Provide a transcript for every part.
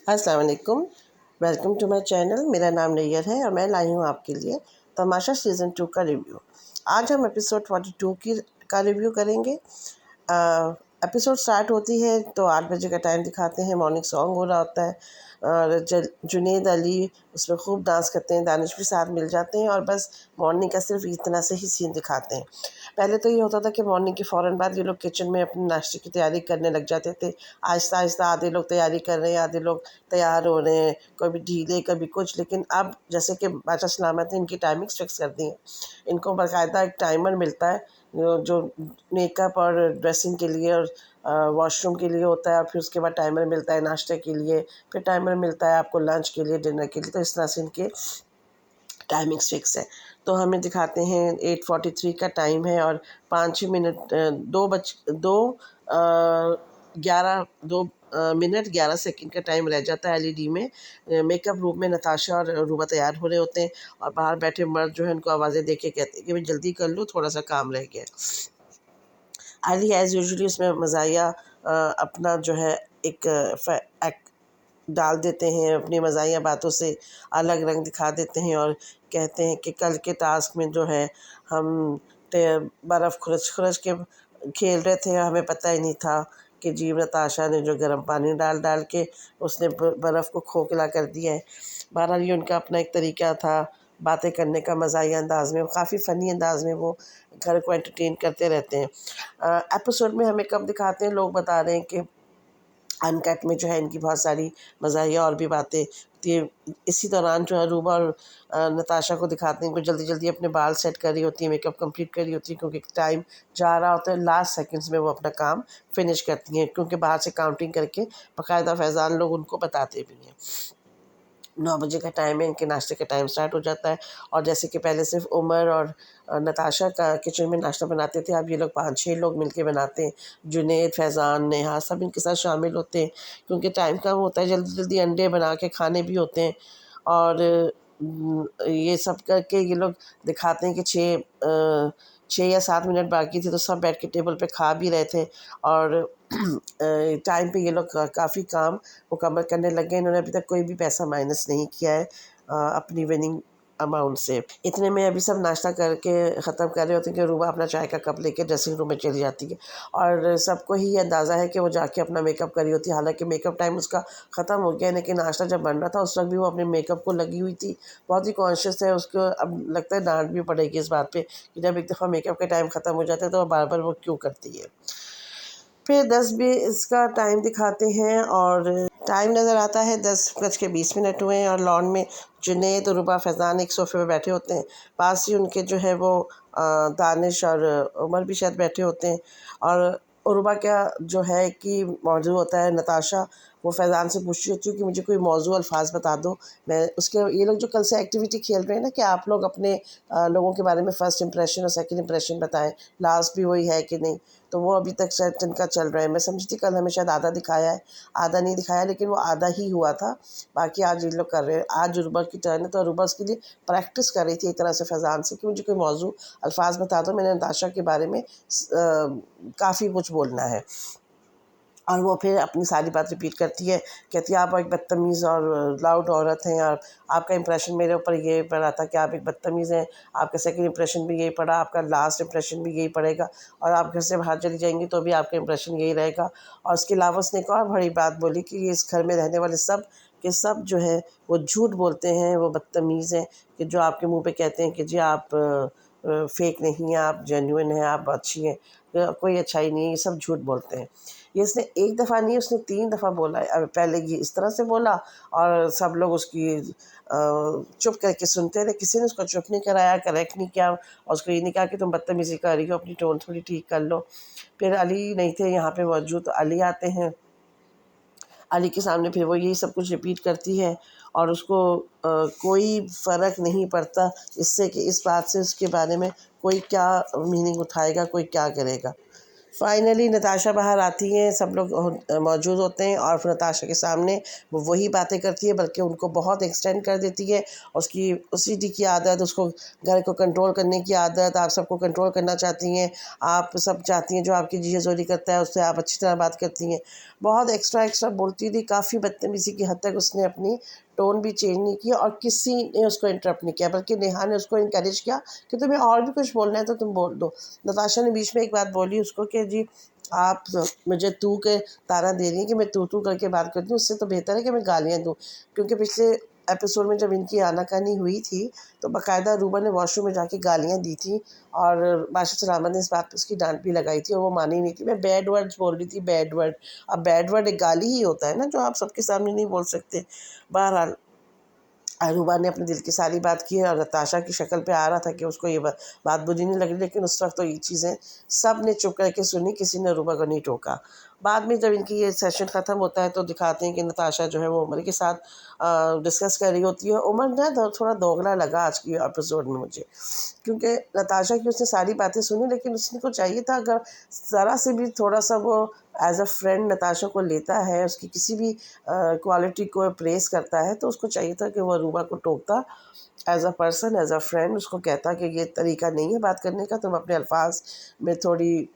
अस्सलाम वालेकुम। Welcome to my channel. मेरा नाम नैयर है और मैं लाई हूँ आपके लिए तमाशा सीज़न 2 का रिव्यू। आज हम एपिसोड 42 का रिव्यू करेंगे। एपिसोड स्टार्ट होती है तो 8 बजे का टाइम दिखाते हैं, मॉर्निंग सॉन्ग हो रहा होता है और जुनैद अली उसमें खूब डांस करते हैं, दानिश भी साथ मिल जाते हैं और बस मॉर्निंग का सिर्फ इतना से ही सीन दिखाते हैं। पहले तो ये होता था कि मॉर्निंग के फ़ौरन बाद ये लोग किचन में अपने नाश्ते की तैयारी करने लग जाते थे। आहिस्ता आहिस्ता आधे लोग तैयारी कर रहे हैं, आधे लोग तैयार हो रहे हैं, कभी ढीले कभी कुछ। लेकिन अब जैसे कि बादशाह सलामत ने इनकी टाइमिंग्स फिक्स कर दी हैं। इनको बाकायदा एक टाइमर मिलता है जो मेकअप और ड्रेसिंग के लिए और वॉशरूम के लिए होता है, और फिर उसके बाद टाइमर मिलता है नाश्ते के लिए, फिर टाइमर मिलता है आपको लंच के लिए, डिनर के लिए। तो इस तरह से इनके टाइमिंग्स फिक्स है। तो हमें दिखाते हैं 8:43 का टाइम है और 5 मिनट 2 मिनट 11 सेकंड का टाइम रह जाता है एलईडी में। मेकअप रूम में नताशा और रूबा तैयार हो रहे होते हैं और बाहर बैठे मर्द जो है उनको आवाज़ें दे के कहते हैं कि भाई जल्दी कर लो, थोड़ा सा काम रह गया। अली एज़ यूजुअली उसमें मज़ाहिया अपना जो है एक डाल देते हैं, अपनी मज़ाहिया बातों से अलग रंग दिखा देते हैं और कहते हैं कि कल के टास्क में जो है हम बर्फ़ खुरच खुरच के खेल रहे थे, हमें पता ही नहीं था कि जी नताशा ने जो गर्म पानी डाल डाल के उसने बर्फ़ को खोखला कर दिया है। बहरहाल ये उनका अपना एक तरीका था बातें करने का, मज़ाहिया अंदाज़ में, काफ़ी फ़नी अंदाज़ में वो घर को एंटरटेन करते रहते हैं। एपिसोड में हमें कब दिखाते हैं, लोग बता रहे हैं कि अनकट में जो है इनकी बहुत सारी मज़ाहिया और भी बातें होती है। इसी दौरान जो है रूबा और नताशा को दिखाते हैं कि जल्दी जल्दी अपने बाल सेट कर रही होती है, मेकअप कंप्लीट कर रही होती है, क्योंकि टाइम जा रहा होता है। लास्ट सेकंड्स में वो अपना काम फिनिश करती हैं, क्योंकि बाहर से काउंटिंग करके बाकायदा फैज़ान लोग उनको बताते भी हैं। 9 बजे का टाइम है, इनके नाश्ते का टाइम स्टार्ट हो जाता है और जैसे कि पहले सिर्फ उमर और नताशा का किचन में नाश्ता बनाते थे, अब ये लोग 5-6 लोग मिलके बनाते हैं। जुनैद, फैज़ान, नेहा सब इनके साथ शामिल होते हैं, क्योंकि टाइम कम होता है, जल्दी-जल्दी अंडे बना के खाने भी होते हैं। और ये सब करके ये लोग दिखाते हैं कि 6 या 7 मिनट बाकी थे तो सब बैठ के टेबल पे खा भी रहे थे और टाइम पे ये लोग काफ़ी काम मुकम्मल करने लग गए। इन्होंने अभी तक कोई भी पैसा माइनस नहीं किया है अपनी विनिंग अमाउंट से। इतने में अभी सब नाश्ता करके ख़त्म कर रहे होते हैं कि रूबा अपना चाय का कप लेके ड्रेसिंग रूम में चली जाती है और सबको ही अंदाज़ा है कि वो जाके अपना मेकअप कर रही होती है। हालांकि मेकअप टाइम उसका ख़त्म हो गया है, लेकिन नाश्ता जब बन रहा था उस वक्त भी वो अपने मेकअप को लगी हुई थी, बहुत ही कॉन्शियस है। उसको अब लगता है डांट भी पड़ेगी इस बात पर कि जब एक दफ़ा मेकअप का टाइम ख़त्म हो जाता है तो बार बार वो क्यों करती है। फिर 10:20 का टाइम दिखाते हैं और टाइम नज़र आता है 10:20 हुए हैं और लॉन में जुनैद और रूबा फैज़ान एक सोफ़े पे बैठे होते हैं। पास ही उनके जो है वो दानिश और उमर भी शायद बैठे होते हैं। और रूबा क्या जो है कि मौजू होता है, नताशा वो फैज़ान से पूछ रही होती है कि मुझे कोई मौजू अल्फ़ाज़ बता दो। मैं उसके ये लोग जो कल से एक्टिविटी खेल रहे हैं ना कि आप लोग अपने लोगों के बारे में फ़र्स्ट इंप्रेशन और सेकंड इंप्रेशन बताएं, लास्ट भी वही है कि नहीं। तो वो अभी तक शायद जिनका चल रहा है, मैं समझी थी कल हमें शायद आधा दिखाया है, आधा नहीं दिखाया, लेकिन वो आधा ही हुआ था। बाकी आज ये लोग कर रहे हैं। आज रुबा की टर्न है तो रुबा उसके लिए प्रैक्टिस कर रही थी एक तरह से फैज़ान से कि मुझे कोई मौजू अल्फाज बता दो, मैंने नताशा के बारे में काफ़ी कुछ बोलना है। और वो फिर अपनी सारी बात रिपीट करती है, कहती है आप एक बदतमीज़ और लाउड औरत हैं और आपका इंप्रेशन मेरे ऊपर ये पड़ा था कि आप एक बदतमीज़ हैं, आपका सेकंड इंप्रेशन भी यही पड़ा, आपका लास्ट इंप्रेशन भी यही पड़ेगा और आप घर से बाहर चली जाएंगी तो भी आपका इंप्रेशन यही रहेगा। और उसके अलावा उसने एक और बड़ी बात बोली कि इस घर में रहने वाले सब के सब जो है वो झूठ बोलते हैं, वो बदतमीज़ हैं, कि जो आपके मुँह पे कहते हैं कि जी आप फेक नहीं हैं, आप जेन्युइन हैं, आप अच्छी हैं, कोई अच्छाई नहीं है, ये सब झूठ बोलते हैं। ये इसने एक दफ़ा नहीं, उसने 3 दफ़ा बोला है। अब पहले ये इस तरह से बोला और सब लोग उसकी चुप करके सुनते रहे, किसी ने उसको चुप नहीं कराया, करेक्ट नहीं किया और उसको ये नहीं कहा कि तुम बदतमीज़ी कर रही हो, अपनी टोन थोड़ी ठीक कर लो। फिर अली नहीं थे यहाँ पे मौजूद, तो अली आते हैं। अली के सामने फिर वो यही सब कुछ रिपीट करती है और उसको कोई फ़र्क नहीं पड़ता इससे कि इस बात से उसके बारे में कोई क्या मीनिंग उठाएगा, कोई क्या करेगा। फाइनली नताशा बाहर आती हैं, सब लोग मौजूद होते हैं और फिर नताशा के सामने वो वही बातें करती है, बल्कि उनको बहुत एक्सटेंड कर देती है। उसकी ओसीडी की आदत, उसको घर को कंट्रोल करने की आदत, आप सबको कंट्रोल करना चाहती हैं, आप सब चाहती हैं जो आपकी जीजाजोरी करता है उससे आप अच्छी तरह बात करती हैं। बहुत एक्स्ट्रा एक्स्ट्रा बोलती थी, काफ़ी बदतमीज़ी की हद तक उसने अपनी टोन भी चेंज नहीं किया और किसी ने उसको इंटरप्ट नहीं किया, बल्कि नेहा ने उसको इनकरेज किया कि तुम्हें और भी कुछ बोलना है तो तुम बोल दो। नताशा ने बीच में एक बात बोली उसको कि जी आप मुझे तू के ताना दे रही हैं कि मैं तू करके बात करती हूँ, उससे तो बेहतर है कि मैं गालियाँ दूँ। क्योंकि पिछले एपिसोड में जब इनकी आनाकानी हुई थी तो बाकायदा रूबा ने वॉशरूम में जाके गालियाँ दी थी और बादशाह सलामत ने इस बात पर उसकी डांट भी लगाई थी और वो मानी नहीं थी। मैं बैड वर्ड्स बोल रही थी, बैड वर्ड। अब बैड वर्ड एक गाली ही होता है ना, जो आप सबके सामने नहीं बोल सकते। बहरहाल अरूबा ने अपने दिल की सारी बात की है और नताशा की शक्ल पे आ रहा था कि उसको ये बात बुरी नहीं लग रही, लेकिन उस वक्त तो ये चीज़ें सब ने चुप करके सुनी, किसी ने अरूबा को नहीं टोका। बाद में जब इनकी ये सेशन ख़त्म होता है तो दिखाते हैं कि नताशा जो है वो उमर के साथ डिस्कस कर रही होती है। उमर ना थोड़ा दोगला लगा आज की एपिसोड में मुझे, क्योंकि नताशा की उसने सारी बातें सुनी, लेकिन उसको चाहिए था अगर ज़रा से भी थोड़ा सा वो एज अ फ्रेंड नताशा को लेता है, उसकी किसी भी क्वालिटी को प्रेस करता है, तो उसको चाहिए था कि वो अरूबा को टोकता as a person, as a friend. उसको कहता कि ये तरीका नहीं है बात करने का, तुम अपने अल्फाज में थोड़ी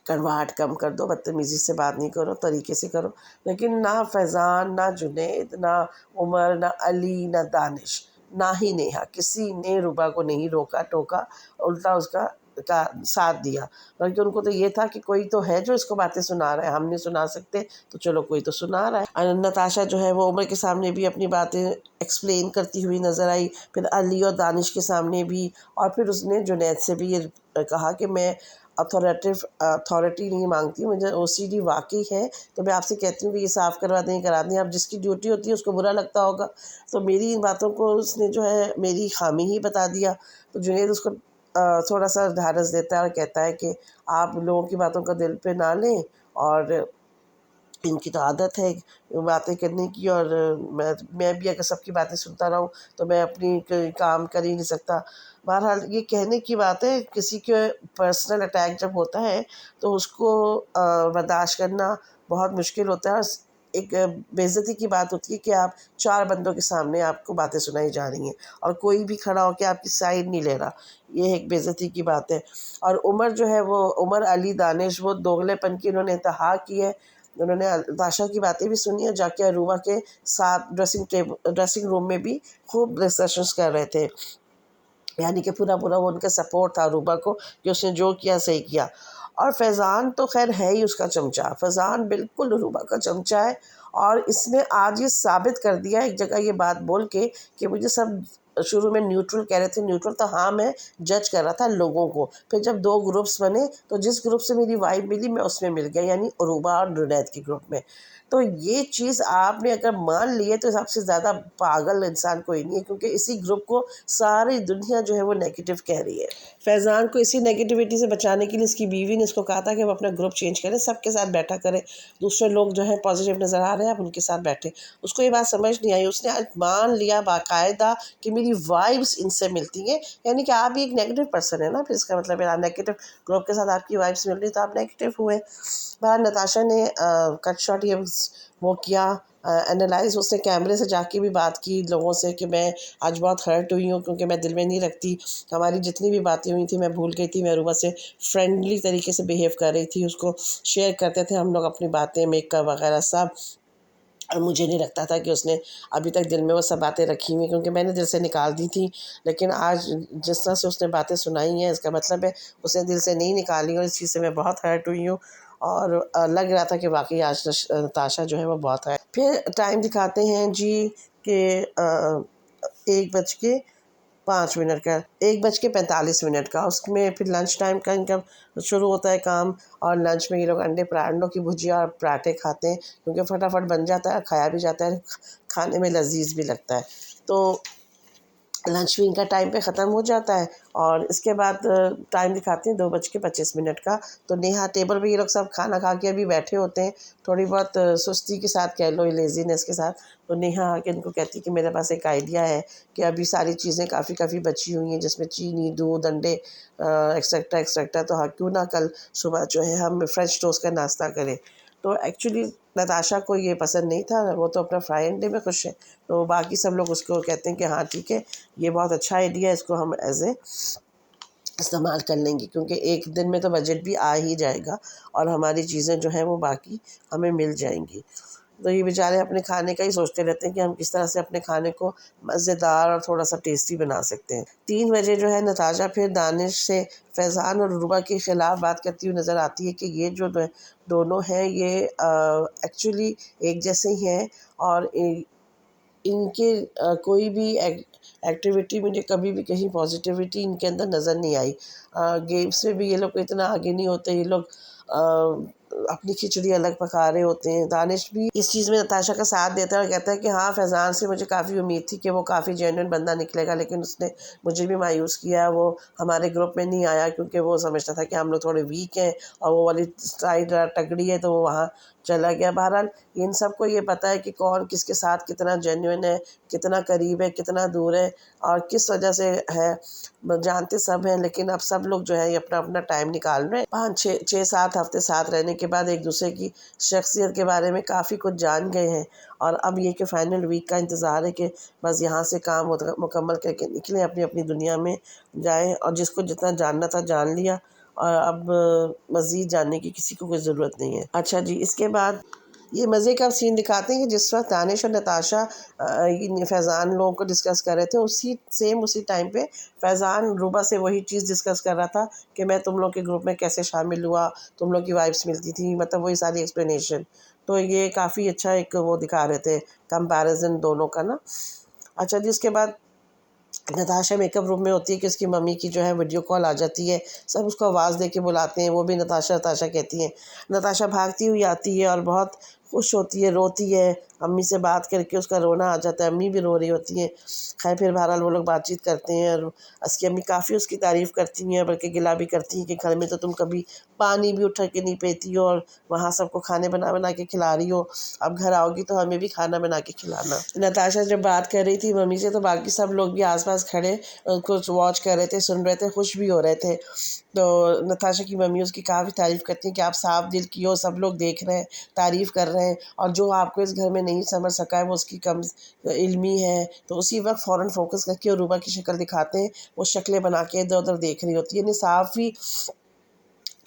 कड़वाहट कम कर दो, बदतमीज़ी से बात नहीं करो, तरीके से करो। लेकिन ना फैज़ान, ना जुनैद, ना उमर, ना अली, ना दानिश, ना ही नेहा, किसी ने रुबा को नहीं रोका टोका, उल्टा उसका का साथ दिया। बल्कि उनको तो ये था कि कोई तो है जो इसको बातें सुना रहा है, हम नहीं सुना सकते तो चलो कोई तो सुना रहा है। नताशा जो है वो उमर के सामने भी अपनी बातें एक्सप्लेन करती हुई नज़र आई, फिर अली और दानिश के सामने भी, और फिर उसने जुनैद से भी ये कहा कि मैं अथॉरिटी नहीं मांगती, मुझे ओसीडी वाकई है, तो मैं आपसे कहती हूँ कि ये साफ़ करवा दें, करा दें। अब जिसकी ड्यूटी होती है उसको बुरा लगता होगा, तो मेरी इन बातों को उसने जो है मेरी खामी ही बता दिया। तो जुनैद उसको थोड़ा सा ढाढ़स देता है और कहता है कि आप लोगों की बातों का दिल पे ना लें, और इनकी तो आदत है बातें करने की, और मैं भी अगर सबकी बातें सुनता रहूँ तो मैं अपनी काम कर ही नहीं सकता। बहरहाल ये कहने की बात है, किसी के पर्सनल अटैक जब होता है तो उसको बर्दाश्त करना बहुत मुश्किल होता है। और एक बेइज्जती की बात होती है कि आप 4 बंदों के सामने आपको बातें सुनाई जा रही हैं और कोई भी खड़ा होकर आपकी साइड नहीं ले रहा, ये एक बेइज्जती की बात है। और उमर जो है वो उमर, अली, दानिश, वो दोगलेपन की उन्होंने इंतहा की है। उन्होंने ताशा की बातें भी सुनी और जाके अरूबा के साथ ड्रेसिंग रूम में भी खूब डिस्कशंस कर रहे थे। यानी कि पूरा पूरा वो उनका सपोर्ट था अरूबा को कि उसने जो किया सही किया। और फैज़ान तो खैर है ही उसका चमचा, फैज़ान बिल्कुल अरूबा का चमचा है। और इसने आज ये साबित कर दिया एक जगह ये बात बोल के कि मुझे सब शुरू में न्यूट्रल कह रहे थे, न्यूट्रल तो हाँ मैं जज कर रहा था लोगों को। फिर जब 2 ग्रुप्स बने तो जिस ग्रुप से मेरी वाइब मिली मैं उसमें मिल गया, यानी अरूबा और जुनैद के ग्रुप में। तो ये चीज़ आपने अगर मान ली है तो सबसे ज़्यादा पागल इंसान कोई नहीं है, क्योंकि इसी ग्रुप को सारी दुनिया जो है वो नेगेटिव कह रही है। फैज़ान को इसी नेगेटिविटी से बचाने के लिए इसकी बीवी ने इसको कहा था कि वो अपना ग्रुप चेंज करें, सबके साथ बैठा करें, दूसरे लोग जो है पॉजिटिव नज़र आ रहे हैं आप उनके साथ बैठे। उसको ये बात समझ नहीं आई, उसने आज मान लिया बाकायदा कि मेरी वाइब्स इनसे मिलती हैं, यानी कि आप भी एक नेगेटिव पर्सन है ना, फिर इसका मतलब है नेगेटिव ग्रुप के साथ आपकी वाइब्स मिल रही तो आप नेगेटिव हुए। बाहर नताशा ने कट शॉट ये वो किया, एनालाइज, उसने कैमरे से जाके भी बात की लोगों से कि मैं आज बहुत हर्ट हुई हूँ, क्योंकि मैं दिल में नहीं रखती, हमारी जितनी भी बातें हुई थी मैं भूल गई थी, मैं अरूबा से फ्रेंडली तरीके से बिहेव कर रही थी, उसको शेयर करते थे हम लोग अपनी बातें, मेकअप वगैरह सब। और मुझे नहीं लगता था कि उसने अभी तक दिल में वो सब बातें रखी हुई, क्योंकि मैंने दिल से निकाल दी थी। लेकिन आज जिस तरह से उसने बातें सुनाई हैं इसका मतलब है उसने दिल से नहीं निकाली, और इस चीज़ से मैं बहुत हर्ट हुई हूँ। और लग रहा था कि वाकई आज ताशा जो है वो बहुत है। फिर टाइम दिखाते हैं जी कि 1:05 का, 1:45 का, उसमें फिर लंच टाइम का इनका शुरू होता है काम। और लंच में ये लोग अंडों की भुजिया और पराठे खाते हैं, क्योंकि फटाफट बन जाता है, खाया भी जाता है, खाने में लजीज भी लगता है। तो लंच भी इनका टाइम पे ख़त्म हो जाता है। और इसके बाद टाइम दिखाते हैं 2:25 का। तो नेहा टेबल पे ये लोग सब खाना खा के अभी बैठे होते हैं, थोड़ी बहुत सुस्ती के साथ कह लो, लेज़ीनेस के साथ। तो नेहा आके इनको कहती है कि मेरे पास एक आइडिया है कि अभी सारी चीज़ें काफ़ी बची हुई हैं, जिसमें चीनी, दूध, अंडे एक्सेट्रा एक्सेट्रा, तो हाँ क्यों ना कल सुबह जो है हम फ्रेंच टोस्ट का नाश्ता करें। तो एक्चुअली नताशा को ये पसंद नहीं था, वो तो अपना फ्राई अंडे में खुश है। तो बाकी सब लोग उसको कहते हैं कि हाँ ठीक है, ये बहुत अच्छा आइडिया है, इसको हम एज़ ए इस्तेमाल कर लेंगे, क्योंकि एक दिन में तो बजट भी आ ही जाएगा और हमारी चीज़ें जो हैं वो बाकी हमें मिल जाएंगी। तो ये बेचारे अपने खाने का ही सोचते रहते हैं कि हम किस तरह से अपने खाने को मज़ेदार और थोड़ा-सा टेस्टी बना सकते हैं। 3 बजे जो है नताशा फिर दानिश से फैज़ान और रुबा के ख़िलाफ़ बात करती हुई नज़र आती है कि ये जो दोनों हैं ये एक्चुअली एक जैसे ही हैं, और इनके कोई भी एक्टिविटी मुझे कभी भी कहीं पॉजिटिविटी इनके अंदर नज़र नहीं आई। गेम्स में भी ये लोग इतना आगे नहीं होते, ये लोग अपनी खिचड़ी अलग पका रहे होते हैं। दानिश भी इस चीज़ में नताशा का साथ देता है और कहता है कि हाँ, फैज़ान से मुझे काफ़ी उम्मीद थी कि वो काफ़ी जेन्युइन बंदा निकलेगा, लेकिन उसने मुझे भी मायूस किया। वो हमारे ग्रुप में नहीं आया क्योंकि वो समझता था कि हम लोग थोड़े वीक हैं और वो वाली साइड तगड़ी है, तो वो वहाँ चला गया। बहरहाल इन सबको ये पता है कि कौन किसके साथ कितना जेन्युइन है, कितना करीब है, कितना दूर है और किस वजह से है, जानते सब हैं। लेकिन अब सब लोग जो है ये अपना-अपना टाइम निकाल रहे हैं। 5-6-7 हफ़्ते साथ रहने के बाद एक-दूसरे की शख्सियत के बारे में काफ़ी कुछ जान गए हैं, और अब ये कि फाइनल वीक का इंतज़ार है कि बस यहाँ से काम मुकम्मल करके निकलें, अपनी-अपनी दुनिया में जाएँ, और जिसको जितना जानना था जान लिया, और अब मज़ीद जानने की किसी को कोई ज़रूरत नहीं है। अच्छा जी, इसके बाद ये मज़े का सीन दिखाते हैं कि जिस वक़्त दानिश और नताशा इन फैज़ान लोगों को डिस्कस कर रहे थे, उसी टाइम पे फैज़ान रूबा से वही चीज़ डिस्कस कर रहा था कि मैं तुम लोग के ग्रुप में कैसे शामिल हुआ, तुम लोग की वाइब्स मिलती थी, मतलब वही सारी एक्सप्लेनेशन। तो ये काफ़ी अच्छा एक वो दिखा रहे थे कंपैरिज़न दोनों का ना। अच्छा जी, उसके बाद नताशा मेकअप रूम में होती है कि उसकी मम्मी की जो है वीडियो कॉल आ जाती है, सब उसको आवाज़ दे के बुलाते हैं, वो भी नताशा नताशा कहती हैं। नताशा भागती हुई आती है और बहुत खुश होती है, रोती है, अम्मी से बात करके उसका रोना आ जाता है, अम्मी भी रो रही होती हैं। खैर फिर बहरहाल वो लोग बातचीत करते हैं और उसकी अम्मी काफ़ी उसकी तारीफ़ करती हैं, बल्कि गिला भी करती हैं कि घर में तो तुम कभी पानी भी उठा के नहीं पीती हो और वहाँ सबको खाने बना-बना के खिला रही हो, अब घर आओगी तो हमें भी खाना बना के खिलाना। नताशा जब बात कर रही थी मम्मी से, तो बाकी सब लोग भी आस-पास खड़े कुछ वॉच कर रहे थे, सुन रहे थे, खुश भी हो रहे थे। तो नताशा की मम्मी उसकी काफ़ी तारीफ़ करती हैं कि आप साफ दिल की हो, सब लोग देख रहे हैं, तारीफ़ कर रहे हैं, और जो आपको इस घर में नहीं समझ सका है वो उसकी कम इल्मी है। तो उसी वक़्त फ़ौरन फ़ोकस करके और रूबा की शक्ल दिखाते हैं, वो शक्लें बना के इधर-उधर देख रही होती है, यानी साफ़ ही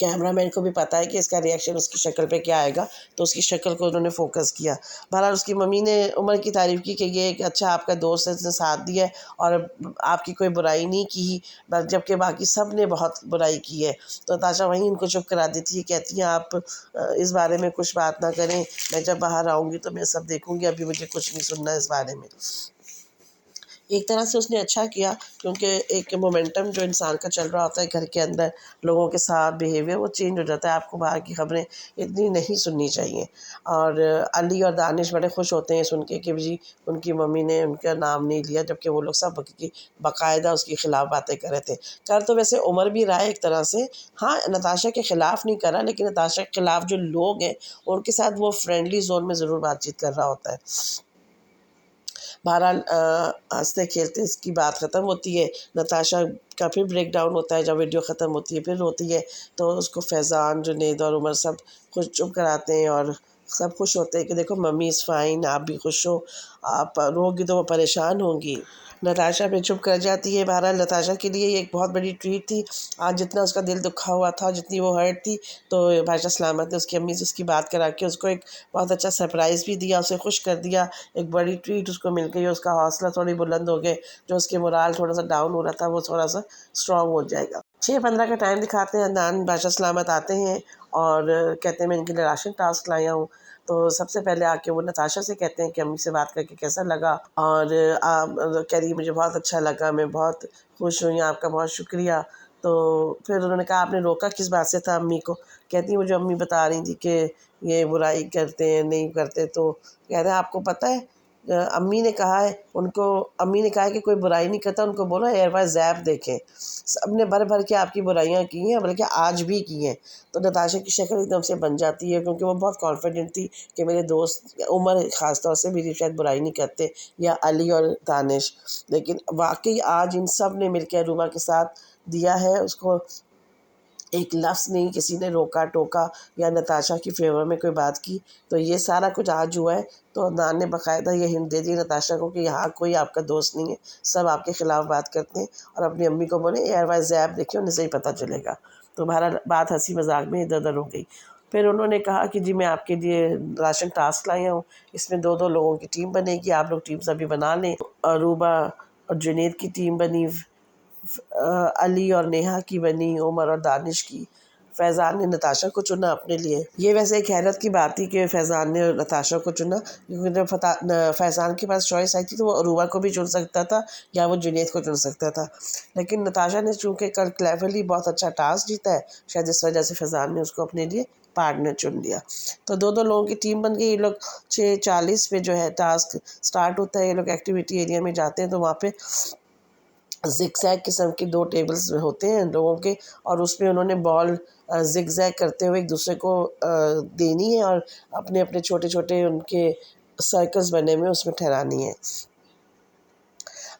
कैमरामैन को भी पता है कि इसका रिएक्शन उसकी शक्ल पे क्या आएगा, तो उसकी शक्ल को उन्होंने फ़ोकस किया। बहरहाल उसकी मम्मी ने उमर की तारीफ़ की कि ये एक अच्छा आपका दोस्त है, जिसने साथ दिया है और आपकी कोई बुराई नहीं की, बस जबकि बाकी सब ने बहुत बुराई की है। तो नताशा वहीं इनको चुप करा देती है, कहती हैं आप इस बारे में कुछ बात ना करें, मैं जब बाहर आऊँगी तो मैं सब देखूँगी, अभी मुझे कुछ नहीं सुनना इस बारे में। एक तरह से उसने अच्छा किया, क्योंकि एक मोमेंटम जो इंसान का चल रहा होता है घर के अंदर, लोगों के साथ बिहेवियर वो चेंज हो जाता है। आपको बाहर की खबरें इतनी नहीं सुननी चाहिए। और अली और दानिश बड़े खुश होते हैं सुन के कि जी उनकी मम्मी ने उनका नाम नहीं लिया, जबकि वो लोग सब की बाकायदा उसके ख़िलाफ़ बातें कर रहे थे। कर तो वैसे उमर भी रहा है एक तरह से, हाँ नताशा के ख़िलाफ़ नहीं करा, लेकिन नताशा के ख़िलाफ़ जो लोग हैं उनके साथ वो फ्रेंडली जोन में ज़रूर बातचीत कर रहा होता है। बहरहाल हँसते-खेलते इसकी बात ख़त्म होती है। नताशा का फिर ब्रेकडाउन होता है, जब वीडियो ख़त्म होती है फिर रोती है, तो उसको फैज़ान, जुनैद और उमर सब खुश चुप कराते हैं और सब खुश होते हैं कि देखो मम्मी इज़ फ़ाइन, आप भी खुश हो, आप रोओगी तो वो परेशान होंगी। नताशा फिर चुप कर जाती है। बहरहाल नताशा के लिए ये एक बहुत बड़ी ट्रीट थी। आज जितना उसका दिल दुखा हुआ था, जितनी वो हर्ट थी, तो बादशाह सलामत ने उसकी अम्मी से उसकी बात करा के उसको एक बहुत अच्छा सरप्राइज़ भी दिया, उसे खुश कर दिया। एक बड़ी ट्रीट उसको मिल गई, उसका हौसला थोड़ी बुलंद हो गए, जो उसके मोराल थोड़ा-सा डाउन हो रहा था वो थोड़ा-सा स्ट्रॉन्ग हो जाएगा। 6:15 का टाइम दिखाते हैं, अदनान बादशाह सलामत आते हैं और कहते हैं मैं इनके लिए राशन टास्क लाया हूँ। तो सबसे पहले आके वो नताशा से कहते हैं कि अम्मी से बात करके कैसा लगा, और कह रही है मुझे बहुत अच्छा लगा, मैं बहुत खुश हुई, आपका बहुत शुक्रिया। तो फिर उन्होंने कहा आपने रोका किस बात से था अम्मी को? कहती मुझे अम्मी बता रही थी कि ये बुराई करते हैं, नहीं करते, तो कह रहे हैं आपको पता है अम्मी ने कहा है उनको, अम्मी ने कहा है कि कोई बुराई नहीं करता, उनको बोलो एयरवाइज ज़ैप देखें। सब ने भर भर के आपकी बुराइयां की हैं, बल्कि आज भी की हैं। तो नताशा की शक्ल एकदम से बन जाती है, क्योंकि वो बहुत कॉन्फिडेंट थी कि मेरे दोस्त उमर ख़ास तौर से मेरी शायद बुराई नहीं करते, या अली और दानिश। लेकिन वाकई आज इन सब ने मिलकर अरूबा के साथ दिया है उसको। एक लफ्ज़ नहीं किसी ने रोका टोका या नताशा की फ़ेवर में कोई बात की। तो ये सारा कुछ आज हुआ है। तो अदनान ने बाकायदा ये हिंट दे दी नताशा को कि यहाँ कोई आपका दोस्त नहीं है, सब आपके ख़िलाफ़ बात करते हैं। और अपनी अम्मी को बोले एयरवाइज़ ऐप देखिए, उन्हें सही पता चलेगा। तो बहरहाल बात हंसी मजाक में इधर उधर हो गई। फिर उन्होंने कहा कि जी मैं आपके लिए राशन टास्क लाया हूँ, इसमें दो दो लोगों की टीम बनेगी, आप लोग टीम सभी बना लें। अरूबा और जुनैद की टीम बनी, अली और नेहा की बनी, उमर और दानिश की। फैज़ान ने नताशा को चुना अपने लिए। ये वैसे एक हैरत की बात थी कि फैज़ान ने नताशा को चुना, क्योंकि जब फैज़ान के पास चॉइस आई थी तो वो अरूबा को भी चुन सकता था या वो जुनैद को चुन सकता था। लेकिन नताशा ने चूँकि कल क्लेवरली बहुत अच्छा टास्क जीता है, शायद इस वजह से फैज़ान ने उसको अपने लिए पार्टनर चुन लिया। तो दो दो लोगों की टीम बन गई। ये लोग 6:40 पे जो है टास्क स्टार्ट होता है, ये लोग एक्टिविटी एरिया में जाते हैं। तो वहाँ पे ज़िगज़ैग किस्म के 2 टेबल्स होते हैं लोगों के, और उसमें उन्होंने बॉल ज़िगज़ैग करते हुए एक दूसरे को देनी है, और अपने-अपने छोटे-छोटे उनके सर्कल्स बने हुए हैं, उसमें ठहरानी है।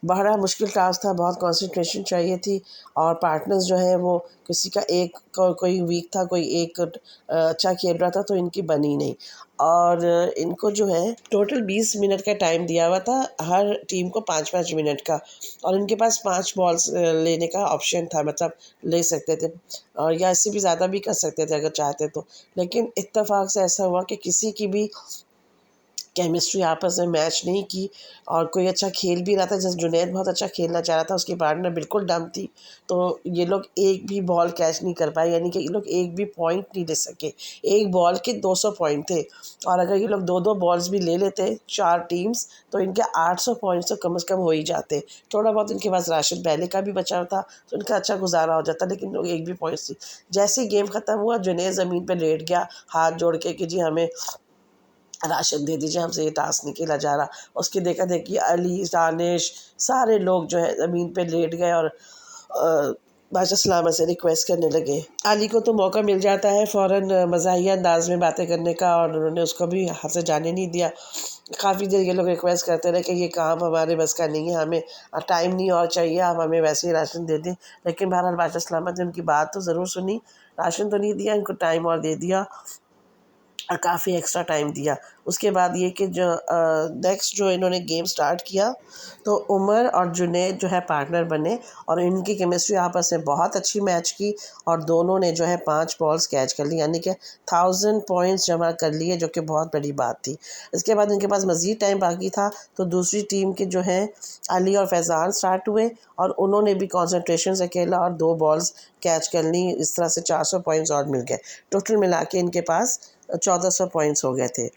बड़ा मुश्किल टास्क था, बहुत कंसंट्रेशन चाहिए थी। और पार्टनर्स जो हैं वो किसी का एक कोई वीक था, कोई एक अच्छा खेल रहा था, तो इनकी बनी नहीं। और इनको जो है टोटल 20 मिनट का टाइम दिया हुआ था, हर टीम को 5-5 मिनट का। और इनके पास 5 बॉल्स लेने का ऑप्शन था, मतलब ले सकते थे, और या इससे भी ज़्यादा भी कर सकते थे अगर चाहते तो। लेकिन इत्तेफाक से ऐसा हुआ कि किसी की भी केमिस्ट्री आपस में मैच नहीं की, और कोई अच्छा खेल भी रहा था, जैसे जुनैद बहुत अच्छा खेलना चाह रहा था, उसकी पार्टनर बिल्कुल डम थी। तो ये लोग एक भी बॉल कैच नहीं कर पाए, यानी कि ये लोग एक भी पॉइंट नहीं ले सके। एक बॉल के 200 पॉइंट थे, और अगर ये लोग 2-2 बॉल्स भी ले लेते 4 टीम्स, तो इनके 800 पॉइंट्स तो कम से कम हो ही जाते। थोड़ा बहुत इनके पास राशन पहले का भी बचा था, तो इनका अच्छा गुजारा हो जाता, लेकिन लोग एक भी पॉइंट्स नहीं। जैसे ही गेम ख़त्म हुआ, जुनैद ज़मीन पर लेट गया हाथ जोड़ के कि जी हमें राशन दे दीजिए, हमसे ये टास्क नहीं खेला जा रहा। उसकी देखा देखी अली, दानिश, सारे लोग जो है ज़मीन पे लेट गए और बादशाह सलामत से रिक्वेस्ट करने लगे। अली को तो मौका मिल जाता है फ़ौरन मज़ाहिया अंदाज में बातें करने का, और उन्होंने उसको भी हाथ से जाने नहीं दिया। काफ़ी देर ये लोग रिक्वेस्ट करते रहे कि ये काम हमारे बस का नहीं है, हमें टाइम नहीं और चाहिए, आप हमें वैसे ही राशन दे दें। लेकिन बहरहाल बादशाह सलामत ने उनकी बात तो ज़रूर सुनी, राशन तो नहीं दिया, इनको टाइम और दे दिया, और काफ़ी एक्स्ट्रा टाइम दिया। उसके बाद ये कि जो नेक्स्ट जो इन्होंने गेम स्टार्ट किया, तो उमर और जुनैद जो है पार्टनर बने, और इनकी केमिस्ट्री आपस में बहुत अच्छी मैच की, और दोनों ने जो है 5 बॉल्स कैच कर ली, यानी कि 1000 पॉइंट्स जमा कर लिए, जो कि बहुत बड़ी बात थी। इसके बाद इनके पास मज़ीद टाइम बाकी था, तो दूसरी टीम के जो हैं अली और फैज़ान स्टार्ट हुए, और उन्होंने भी कॉन्सन्ट्रेशन से खेला और 2 बॉल्स कैच कर ली। इस तरह से 400 पॉइंट्स और मिल गए। टोटल मिला के इनके पास 1400 पॉइंट्स हो गए थे।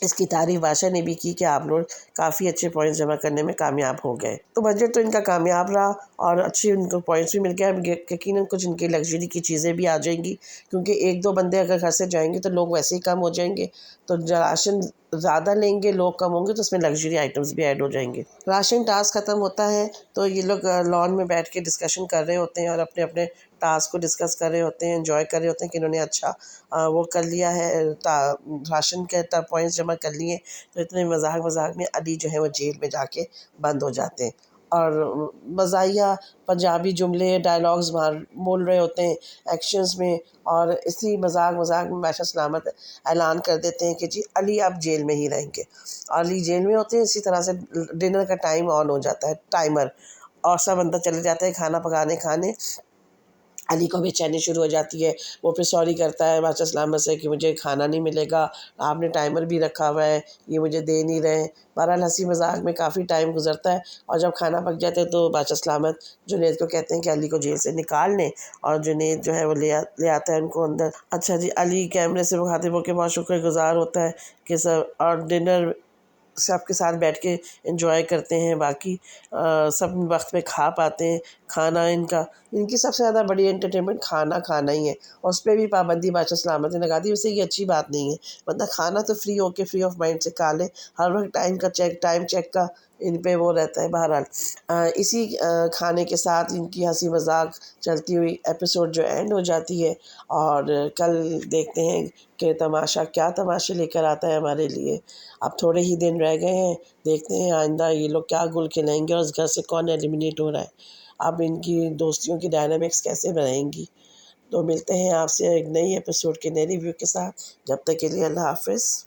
इसकी तारीफ़ बादशाह ने भी की कि आप लोग काफ़ी अच्छे पॉइंट्स जमा करने में कामयाब हो गए। तो बजट तो इनका कामयाब रहा, और अच्छी उनको पॉइंट्स भी मिल गए। अब यकीनन कुछ इनकी लग्जरी की चीज़ें भी आ जाएंगी, क्योंकि 1-2 बंदे अगर घर से जाएंगे तो लोग वैसे ही कम हो जाएंगे। तो राशन ज़्यादा लेंगे, लोग कम होंगे, तो उसमें लग्जरी आइटम्स भी ऐड हो जाएंगे। राशन टास्क ख़त्म होता है तो ये लोग लॉन में बैठ के डिस्कशन कर रहे होते हैं, और अपने अपने टास्क को डिस्कस कर रहे होते हैं, एंजॉय कर रहे होते हैं कि इन्होंने अच्छा वो कर लिया है, राशन के पॉइंट्स जमा कर लिए। तो इतने मजाक मजाक में अली जो है वो जेल में जाके बंद हो जाते हैं, और मज़ाहिया पंजाबी जुमले डायलॉग्स बाहर बोल रहे होते हैं एक्शंस में। और इसी मजाक मजाक में बादशाह सलामत ऐलान कर देते हैं कि जी अली अब जेल में ही रहेंगे। अली जेल में होते हैं। इसी तरह से डिनर का टाइम ऑन हो जाता है, टाइमर, और सब अंदर चले जाते हैं खाना पकाने खाने। अली को बेचैनी शुरू हो जाती है, वो फिर सॉरी करता है बादशाह सलामत से कि मुझे खाना नहीं मिलेगा, आपने टाइमर भी रखा हुआ है, ये मुझे दे नहीं रहे। बहरहाल हंसी मजाक में काफ़ी टाइम गुजरता है, और जब खाना पक जाता है तो बादशाह सलामत जुनैद को कहते हैं कि अली को जेल से निकाल लें, और जुनैद जो है वो ले आता है उनको अंदर। अच्छा जी, अली कैमरे से मुखातिब होकर बहुत शुक्रगुजार होता है कि सर, और डिनर सबके साथ बैठ के एंजॉय करते हैं, बाकी सब वक्त पे खा पाते हैं। खाना इनकी सबसे ज़्यादा बड़ी एंटरटेनमेंट खाना खाना ही है, और उस पर भी पाबंदी बादशाह सलामत ने लगा दी। वैसे ये अच्छी बात नहीं है, वरना खाना तो फ्री होके फ्री ऑफ माइंड से खा लें। हर वक्त टाइम चेक का इन पे वो रहता है। बहरहाल इसी खाने के साथ इनकी हंसी मजाक चलती हुई एपिसोड जो एंड हो जाती है, और कल देखते हैं कि तमाशा क्या तमाशे लेकर आता है हमारे लिए। अब थोड़े ही दिन रह गए हैं, देखते हैं आइंदा ये लोग क्या गुल खिलाएंगे और इस घर से कौन एलिमिनेट हो रहा है। अब इनकी दोस्तियों की डायनामिक्स कैसे बनाएंगी। तो मिलते हैं आपसे एक नई एपिसोड के नए रिव्यू के साथ। जब तक के लिए अल्लाह हाफ़िज़।